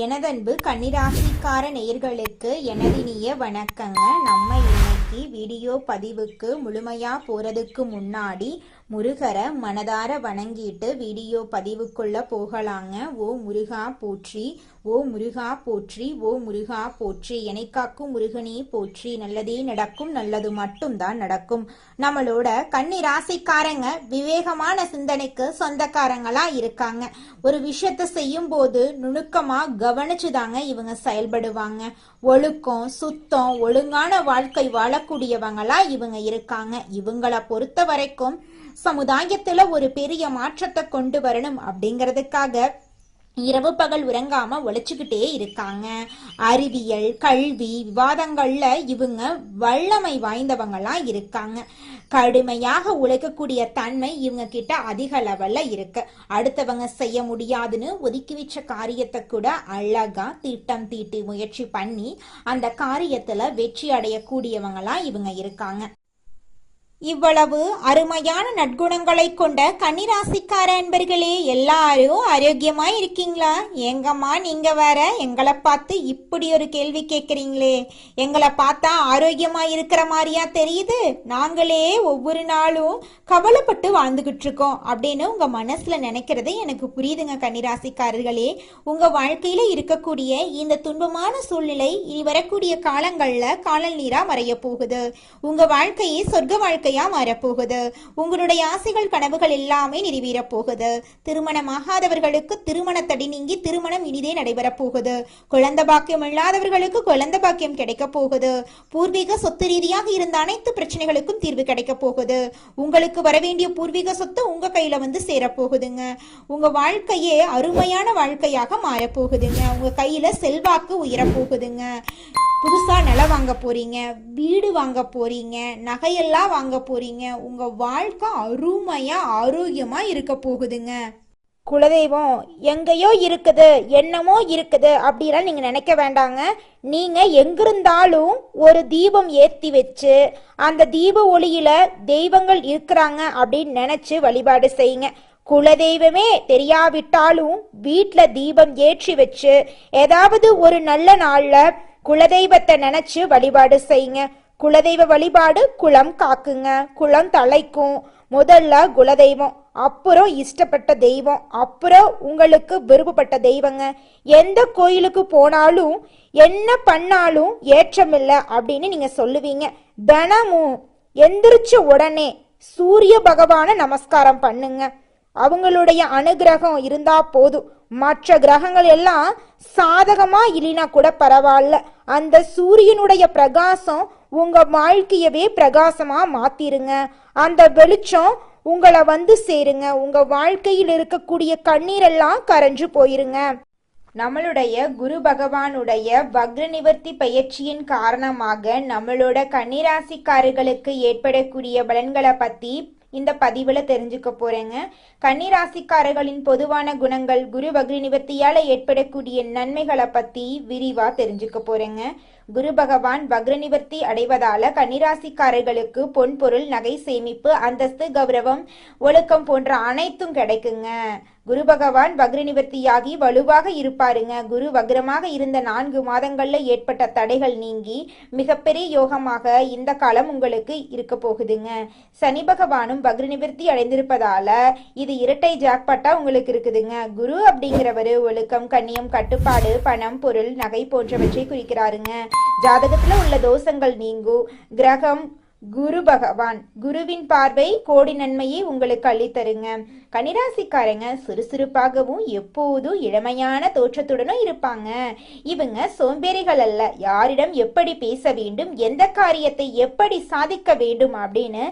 எனதன்பு கன்னிராசிக்கார நேயர்களுக்கு எனதினிய வணக்கங்க. நம்ம இன்னைக்கு வீடியோ பதிவுக்கு முழுமையா போறதுக்கு முன்னாடி முருகரை மனதார வணங்கிட்டு வீடியோ பதிவுக்குள்ள போகலாங்க. ஓ முருகா போற்றி, ஓ முருகா போற்றி, ஓ முருகா போற்றி, எனைக்காக்கும் முருகனே போற்றி. நல்லதே நடக்கும், நல்லது மட்டும்தான் நடக்கும். நம்மளோட கன்னி ராசிக்காரங்க விவேகமான சிந்தனைக்கு சொந்தக்காரங்களா இருக்காங்க. ஒரு விஷயத்த செய்யும் போது நுணுக்கமா கவனிச்சுதாங்க இவங்க செயல்படுவாங்க. ஒழுக்கம், சுத்தம், ஒழுங்கான வாழ்க்கை வாழக்கூடியவங்களா இவங்க இருக்காங்க. இவங்கள பொறுத்த வரைக்கும் சமுதாயத்துல ஒரு பெரிய மாற்றத்தை கொண்டு வரணும் அப்படிங்கிறதுக்காக இரவு பகல் உறங்காம உழைச்சுக்கிட்டே இருக்காங்க. அறிவியல், கல்வி, விவாதங்கள்ல இவங்க வல்லமை வாய்ந்தவங்களா இருக்காங்க. கடுமையாக உழைக்கக்கூடிய தன்மை இவங்க கிட்ட அதிக லெவல்ல இருக்கு. அடுத்தவங்க செய்ய முடியாதுன்னு ஒதுக்கி வச்ச காரியத்தை கூட அழகா திட்டம் தீட்டி முயற்சி பண்ணி அந்த காரியத்துல வெற்றி அடையக்கூடியவங்களா இவங்க இருக்காங்க. இவ்வளவு அருமையான நற்குணங்களை கொண்ட கன்னிராசிக்கார அன்பர்களே, எல்லாரும் ஆரோக்கியமா இருக்கீங்களா? எங்கம்மா நீங்க வேற எங்களை பார்த்து இப்படி ஒரு கேள்வி கேட்குறீங்களே? எங்களை பார்த்தா ஆரோக்கியமா இருக்கிற மாதிரியா தெரியுது? நாங்களே ஒவ்வொரு நாளும் கவலைப்பட்டு வாழ்ந்துகிட்டு இருக்கோம் அப்படின்னு உங்க மனசுல நினைக்கிறது எனக்கு புரியுதுங்க. கன்னிராசிக்காரர்களே, உங்க வாழ்க்கையில இருக்கக்கூடிய இந்த துன்பமான சூழ்நிலை இனி வரக்கூடிய காலங்கள்ல காணல் நீரா மறைய போகுது. உங்க வாழ்க்கையை சொர்க்க வாழ்க்கையா மாறப்போகுது. உங்களுடைய ஆசைகள், கனவுகள் எல்லாமே நிறைவேற போகுது. திருமணமாகாதவர்களுக்கு திருமண தடை நீங்கி திருமணம் இனிதே நடைபெற போகுது. குழந்தை பாக்கியம் இல்லாதவர்களுக்கு குழந்தை பாக்கியம் கிடைக்க போகுது. பூர்வீக சொத்து ரீதியாக இருந்த அனைத்து பிரச்சனைகளுக்கும் தீர்வு கிடைக்க போகுது. உங்களுக்கு வரவேண்டிய பூர்வீக சொத்து உங்க கையில வந்து சேரப்போகுதுங்க. உங்க வாழ்க்கையே அருமையான வாழ்க்கையாக மாறப்போகுதுங்க. உங்க கையில செல்வாக்கு உயரப்போகுதுங்க. புதுசா நிலம் வாங்க போறீங்க, வீடு வாங்க போறீங்க, நகையெல்லாம் வாங்க போறீங்க. உங்க வாழ்க்கை அருமையா ஆரோக்கியமா இருக்க போகுதுங்க. குலதெய்வம் எங்கேயோ இருக்குது, என்னமோ இருக்குது அப்படிலாம் நீங்க நினைக்க வேண்டாங்க. நீங்க எங்கிருந்தாலும் ஒரு தீபம் ஏத்தி வச்சு அந்த தீப ஒளியில தெய்வங்கள் இருக்கிறாங்க அப்படின்னு நினைச்சு வழிபாடு செய்யுங்க. குலதெய்வமே தெரியாவிட்டாலும் வீட்டுல தீபம் ஏற்றி வச்சு ஏதாவது ஒரு நல்ல நாள்ல குலதெய்வத்தை நினைச்சு வழிபாடு செய்யுங்க. குலதெய்வ வழிபாடு குலம் காக்குங்க, குலம் தலைக்கும். முதல்ல குலதெய்வம், அப்புறம் இஷ்டப்பட்ட தெய்வம், அப்புறம் உங்களுக்கு விருப்பப்பட்ட தெய்வங்க. எந்த கோயிலுக்கு போனாலும் என்ன பண்ணாலும் ஏற்றமில்லை அப்படின்னு நீங்க சொல்லுவீங்க. தினமும் எந்திரிச்ச உடனே சூரிய பகவான நமஸ்காரம் பண்ணுங்க. அவங்களுடைய அனுகிரகம் இருந்தா போதும். மற்ற கிரகங்கள் எல்லாம் சாதகமா இல்லைனா கூட பரவாயில்ல, அந்த சூரியனுடைய பிரகாசம் உங்க வாழ்க்கையவே பிரகாசமா மாத்திருங்க. அந்த வெளிச்சம் உங்களை வந்து சேருங்க. உங்க வாழ்க்கையில் இருக்கக்கூடிய கண்ணீரெல்லாம் கரைஞ்சு போயிருங்க. நம்மளுடைய குரு பகவானுடைய வக்ர நிவர்த்தி பயிற்சியின் காரணமாக நம்மளோட கன்னிராசிக்காரர்களுக்கு ஏற்படக்கூடிய பலன்களை பத்தி இந்த பதிவுல தெரிஞ்சுக்க போறேங்க. கன்னிராசிக்காரர்களின் பொதுவான குணங்கள், குரு வக்ர நிவர்த்தியால ஏற்படக்கூடிய நன்மைகளை பத்தி விரிவா தெரிஞ்சுக்க போறேங்க. குரு பகவான் வக்ர நிவர்த்தி அடைவதால கன்னிராசிக்காரர்களுக்கு பொன் பொருள், நகை, சேமிப்பு, அந்தஸ்து, கௌரவம், ஒழுக்கம் போன்ற அனைத்தும் கிடைக்குங்க. குரு பகவான் வக்ர நிவர்த்தியாகி வலுவாக இருப்பாருங்க. குரு வக்ரமாக இருந்த 4 மாதங்கள்ல ஏற்பட்ட தடைகள் நீங்கி மிகப்பெரிய யோகமாக இந்த காலம் உங்களுக்கு இருக்க போகுதுங்க. சனி பகவானும் வக்ர நிவர்த்தி அடைந்திருப்பதால இது இரட்டை ஜாக்பாட்டா உங்களுக்கு இருக்குதுங்க. குரு அப்படிங்கிறவரு ஒழுக்கம், கண்ணியம், கட்டுப்பாடு, பணம், பொருள், நகை போன்றவற்றை குறிக்கிறாருங்க. ஜாதகத்துல உள்ள தோஷங்கள் நீங்கும். கிரகம் குரு பகவான், குருவின் பார்வை கோடி நன்மையை உங்களுக்கு அள்ளித்தருங்க. கன்னிராசிக்காரங்க சுறுசுறுப்பாகவும் எப்போதும் இளமையான தோற்றத்துடனும் இருப்பாங்க. இவங்க சோம்பேறிகள் அல்ல. யாரிடம் எப்படி பேச வேண்டும், எந்த காரியத்தை எப்படி சாதிக்க வேண்டும் அப்படின்னு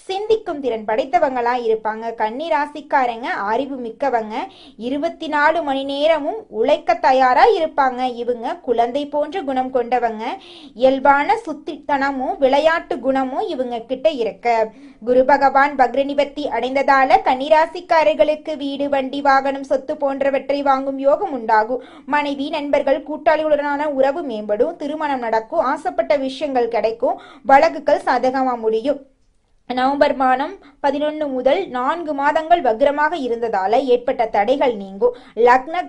சிந்திக்கும் திறன் படைத்தவங்களா இருப்பாங்க. கன்னிராசிக்காரங்க அறிவு மிக்கவங்க. 24 மணி நேரமும் உழைக்க தயாரா இருப்பாங்க. இவங்க குழந்தை போன்ற குணம் கொண்டவங்க. இயல்பான சுத்தித்தனமும் விளையாட்டு குணமும் இவங்க கிட்ட இருக்க. குரு பகவான் வக்ர நிவர்த்தி அடைந்ததால கன்னிராசிக்காரர்களுக்கு வீடு, வண்டி, வாகனம், சொத்து போன்றவற்றை வாங்கும் யோகம் உண்டாகும். மனைவி, நண்பர்கள், கூட்டாளிகளுடனான உறவு மேம்படும். திருமணம் நடக்கும். ஆசைப்பட்ட விஷயங்கள் கிடைக்கும். வழக்குகள் சாதகமா முடியும். நவம்பர் மாதம் 11 முதல் 4 மாதங்கள் வக்ரமாக இருந்ததால ஏற்பட்ட தடைகள் நீங்கும். லக்ன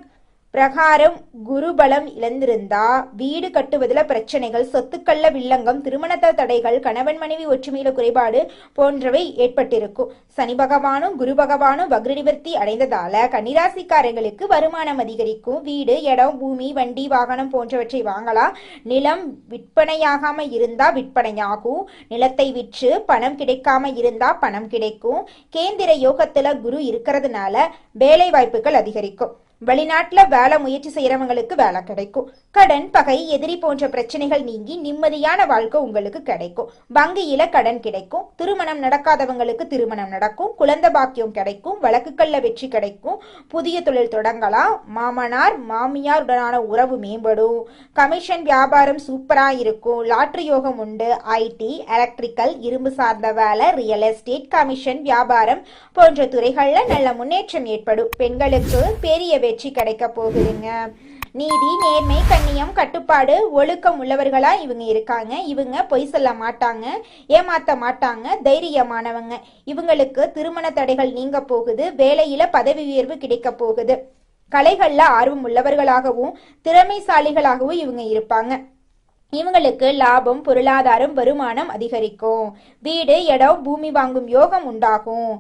பிரகாரம் குருபலம் இழந்திருந்தா வீடு கட்டுவதில் பிரச்சனைகள், சொத்துக்கள்ல வில்லங்கம், திருமணத்த தடைகள், கணவன் மனைவி ஒற்றுமையில குறைபாடு போன்றவை ஏற்பட்டிருக்கும். சனி பகவானும் குரு பகவானும் வக்ர நிவர்த்தி அடைந்ததால கன்னிராசிக்காரர்களுக்கு வருமானம் அதிகரிக்கும். வீடு, இடம், பூமி, வண்டி, வாகனம் போன்றவற்றை வாங்கலாம். நிலம் விற்பனையாகாம இருந்தா விற்பனையாகும். நிலத்தை விற்று பணம் கிடைக்காம இருந்தா பணம் கிடைக்கும். கேந்திர யோகத்துல குரு இருக்கிறதுனால வேலை வாய்ப்புகள் அதிகரிக்கும். வெளிநாட்டுல வேலை முயற்சி செய்யறவங்களுக்கு வேலை கிடைக்கும். கடன், பகை, எதிரி போன்ற பிரச்சனைகள் நீங்கி நிம்மதியான வாழ்க்கை உங்களுக்கு கிடைக்கும். வங்கியில கடன் கிடைக்கும். திருமணம் நடக்காதவங்களுக்கு திருமணம் நடக்கும். குழந்தை பாக்கியம் கிடைக்கும். வழக்குகள்ல வெற்றி கிடைக்கும். புதிய தொழில் தொடங்கலாம். மாமனார் மாமியாருடனான உறவு மேம்படும். கமிஷன் வியாபாரம் சூப்பரா இருக்கும். லாட்டரி யோகம் உண்டு. ஐடி, எலக்ட்ரிக்கல், இரும்பு சார்ந்த வேலை, ரியல் எஸ்டேட், கமிஷன் வியாபாரம் போன்ற துறைகள்ல நல்ல முன்னேற்றம் ஏற்படும். பெண்களுக்கு பெரிய வெற்றி கிடைக்க போகுதுங்க. நீதி, நேர்மை, கண்ணியம், கட்டுப்பாடு, ஒழுக்கம் உள்ளவர்களா இவங்க இருக்காங்க. இவங்க பொய் சொல்ல மாட்டாங்க, ஏமாத்த மாட்டாங்க, தைரியமானவங்க. இவங்களுக்கு திருமண தடைகள் நீங்க போகுது. வேலையில பதவி உயர்வு கிடைக்க போகுது. கலைகள்ல ஆர்வம் உள்ளவர்களாகவும் திறமைசாலிகளாகவும் இவங்க இருப்பாங்க. இவங்களுக்கு லாபம், பொருளாதாரம், வருமானம் அதிகரிக்கும். வீடு, இடம், பூமி வாங்கும் யோகம் உண்டாகும்.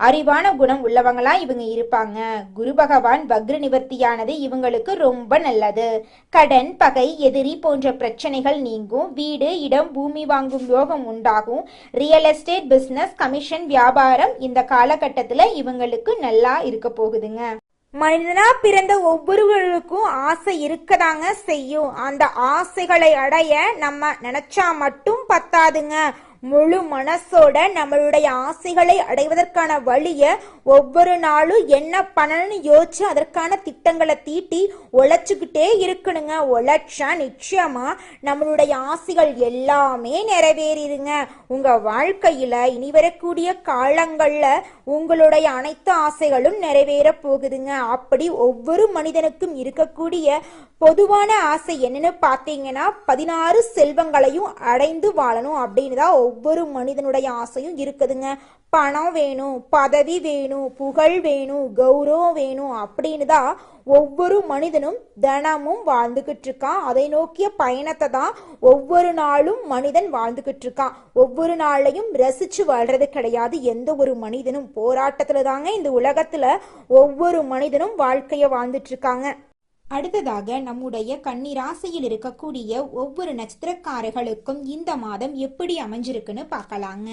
அறிவான குணம் உள்ளவங்களா இவங்க இருப்பாங்க. குரு பகவான் வக்ர நிவர்த்தியானது இவங்களுக்கு ரொம்ப நல்லது. கடன், பகை, எதிரி போன்ற பிரச்சனைகள் நீங்கும். வீடு, இடம், பூமி வாங்கும் யோகம் உண்டாகும். ரியல் எஸ்டேட், பிசினஸ், கமிஷன் வியாபாரம் இந்த காலகட்டத்துல இவங்களுக்கு நல்லா இருக்க போகுதுங்க. மனிதனா பிறந்த ஒவ்வொருவருக்கும் ஆசை இருக்கதாங்க செய்யும். அந்த ஆசைகளை அடைய நம்ம நினைச்சா மட்டும் பத்தாதுங்க. முழு மனசோட நம்மளுடைய ஆசைகளை அடைவதற்கான வழிய ஒவ்வொரு நாளும் என்ன பண்ணணும்னு யோசிச்சு அதற்கான திட்டங்களை தீட்டி உழைச்சுக்கிட்டே இருக்கணுங்க. உழைச்சா நிச்சயமா நம்மளுடைய ஆசைகள் எல்லாமே நிறைவேறிடுங்க. உங்க வாழ்க்கையில இனி வரக்கூடிய காலங்கள்ல உங்களுடைய அனைத்து ஆசைகளும் நிறைவேற போகுதுங்க. அப்படி ஒவ்வொரு மனிதனுக்கும் இருக்கக்கூடிய பொதுவான ஆசை என்னன்னு பார்த்தீங்கன்னா 16 செல்வங்களையும் அடைந்து வாழணும் அப்படின்னு தான் ஒவ்வொரு மனிதனுடைய ஆசையும் இருக்குதுங்க. பணம் வேணும், பதவி வேணும், புகழ் வேணும், கௌரவம் வேணும் அப்படின்னு தான் ஒவ்வொரு மனிதனும் தினமும் வாழ்ந்துகிட்டு இருக்கான். அதை நோக்கிய பயணத்தை தான் ஒவ்வொரு நாளும் மனிதன் வாழ்ந்துகிட்டு இருக்கான். ஒவ்வொரு நாளையும் ரசிச்சு வாழ்றது கிடையாது. எந்த ஒரு மனிதனும் போராட்டத்துல தாங்க இந்த உலகத்துல ஒவ்வொரு மனிதனும் வாழ்க்கைய வாழ்ந்துட்டு இருக்காங்க. அடுத்ததாக நம்முடைய கன்னி ராசியில் இருக்கக்கூடிய ஒவ்வொரு நட்சத்திரக்காரர்களுக்கும் இந்த மாதம் எப்படி அமைஞ்சிருக்குன்னு பார்க்கலாங்க.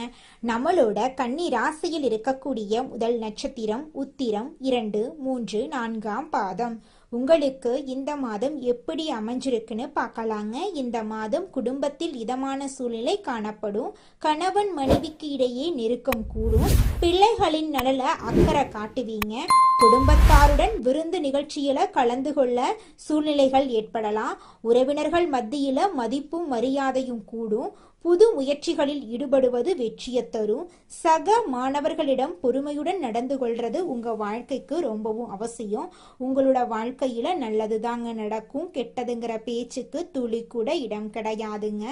நம்மளோட கன்னி ராசியில் இருக்கக்கூடிய முதல் நட்சத்திரம் உத்திரம், 2, 3, 4ஆம் பாதம். உங்களுக்கு இந்த மாதம் எப்படி அமைஞ்சிருக்குன்னு பார்க்கலாங்க. இந்த மாதம் குடும்பத்தில் இதமான சூழ்நிலை காணப்படும். கணவன் மனைவிக்கு இடையே நெருக்கம் கூடும். பிள்ளைகளின் நலல அக்கறை காட்டுவீங்க. குடும்பத்தாருடன் விருந்து நிகழ்ச்சியில கலந்து கொள்ள சூழ்நிலைகள் ஏற்படலாம். உறவினர்கள் மத்தியில மதிப்பும் மரியாதையும் கூடும். புது முயற்சிகளில் ஈடுபடுவது வெற்றியை தரும். சக மாணவர்களிடம் பொறுமையுடன் நடந்து கொள்றது உங்க வாழ்க்கைக்கு ரொம்பவும் அவசியம். உங்களோட வாழ்க்கையில நல்லது தாங்க நடக்கும். கெட்டதுங்கிற பேச்சுக்கு துளி கூட இடம் கிடையாதுங்க.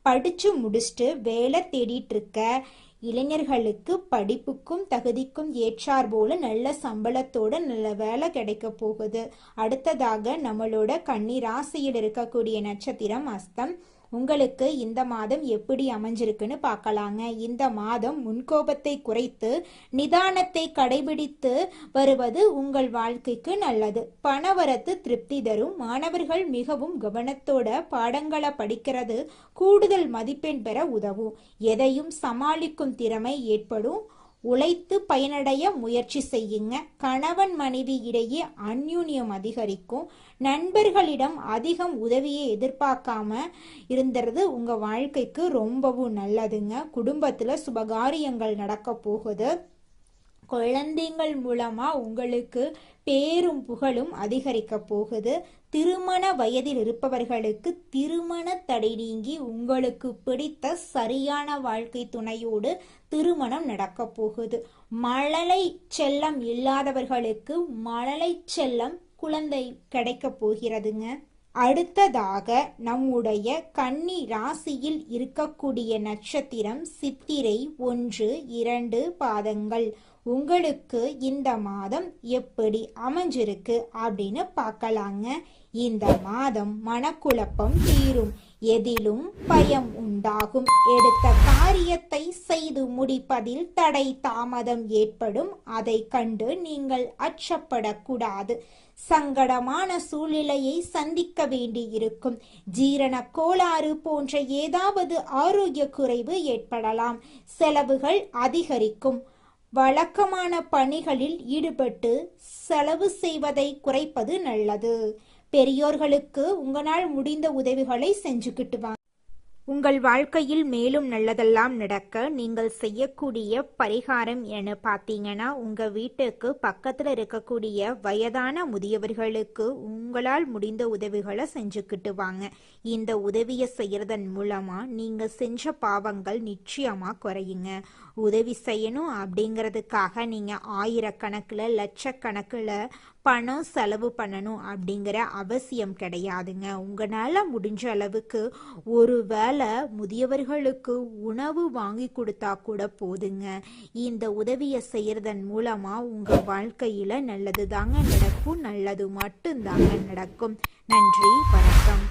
படிச்சு முடிச்சுட்டு வேலை தேடிட்டு இருக்க இளைஞர்களுக்கு படிப்புக்கும் தகுதிக்கும் ஏற்றார் போல நல்ல சம்பளத்தோட நல்ல வேலை கிடைக்க போகுது. அடுத்ததாக நம்மளோட கன்னி ராசியில் இருக்கக்கூடிய நட்சத்திரம் அஸ்தம். உங்களுக்கு இந்த மாதம் எப்படி அமைஞ்சிருக்குன்னு பார்க்கலாங்க. இந்த மாதம் முன்கோபத்தை குறைத்து நிதானத்தை கடைபிடித்து வருவது உங்கள் வாழ்க்கைக்கு நல்லது. பணவரத்து திருப்தி தரும். மாணவர்கள் மிகவும் கவனத்தோட பாடங்களை படிக்கிறது கூடுதல் மதிப்பெண் பெற உதவும். எதையும் சமாளிக்கும் திறமை ஏற்படும். உழைத்து பயனடைய முயற்சி செய்யுங்க. கணவன் மனைவி இடையே அந்யூன்யம் அதிகரிக்கும். நண்பர்களிடம் அதிகம் உதவியை எதிர்பார்க்காம இருந்துறது உங்க வாழ்க்கைக்கு ரொம்பவும் நல்லதுங்க. குடும்பத்துல சுபகாரியங்கள் நடக்க போகுது. குழந்தைகள் மூலமா உங்களுக்கு பேரும் புகழும் அதிகரிக்க போகுது. திருமண வயதில் இருப்பவர்களுக்கு திருமண தடை நீங்கி உங்களுக்கு பிடித்த சரியான வாழ்க்கை துணையோடு திருமணம் நடக்க போகுது. மழலை செல்லம் இல்லாதவர்களுக்கு மழலை செல்லம் குழந்தை கிடைக்க போகிறதுங்க. அடுத்ததாக நம்முடைய கன்னி ராசியில் இருக்கக்கூடிய நட்சத்திரம் சித்திரை 1, 2 பாதங்கள். உங்களுக்கு இந்த மாதம் எப்படி அமைஞ்சிருக்கு அப்படின்னு பார்க்கலாங்க. இந்த மாதம் மனக்குழப்பம் தீரும், எதிலும் பயம் உண்டாகும், எடுத்த காரியத்தை செய்து முடிப்பதில் தடை தாமதம் ஏற்படும். அதை கண்டு நீங்கள் அச்சப்படக்கூடாது. சங்கடமான சூழ்நிலையை சந்திக்க வேண்டியிருக்கும். ஜீரண கோளாறு போன்ற ஏதாவது ஆரோக்கிய குறைவு ஏற்படலாம். செலவுகள் அதிகரிக்கும். வழக்கமான பணிகளில் ஈடுபட்டு செலவு செய்வதை குறைப்பது நல்லது. பெரியோர்களுக்கு உங்களால் முடிந்த உதவிகளை செஞ்சுக்கிட்டு வாங்க. உங்கள் வாழ்க்கையில் மேலும் நல்லதெல்லாம் நடக்க நீங்கள் செய்யக்கூடிய பரிகாரம் என பார்த்தீங்கன்னா, உங்கள் வீட்டுக்கு பக்கத்தில் இருக்கக்கூடிய வயதான முதியவர்களுக்கு உங்களால் முடிந்த உதவிகளை செஞ்சுக்கிட்டு வாங்க. இந்த உதவியை செய்யறதன் மூலமாக நீங்கள் செஞ்ச பாவங்கள் நிச்சயமாக குறையுங்க. உதவி செய்யணும் அப்படிங்கிறதுக்காக நீங்கள் ஆயிரக்கணக்கில் லட்சக்கணக்கில் பணம் செலவு பண்ணணும் அப்படிங்கிற அவசியம் கிடையாதுங்க. உங்களால் முடிஞ்ச அளவுக்கு ஒரு வேளை முதியவர்களுக்கு உணவு வாங்கி கொடுத்தா கூட போதுங்க. இந்த உதவியை செய்யறதன் மூலமாக உங்கள் வாழ்க்கையில் நல்லது தாங்க நடக்கும், நல்லது மட்டும்தாங்க நடக்கும். நன்றி, வணக்கம்.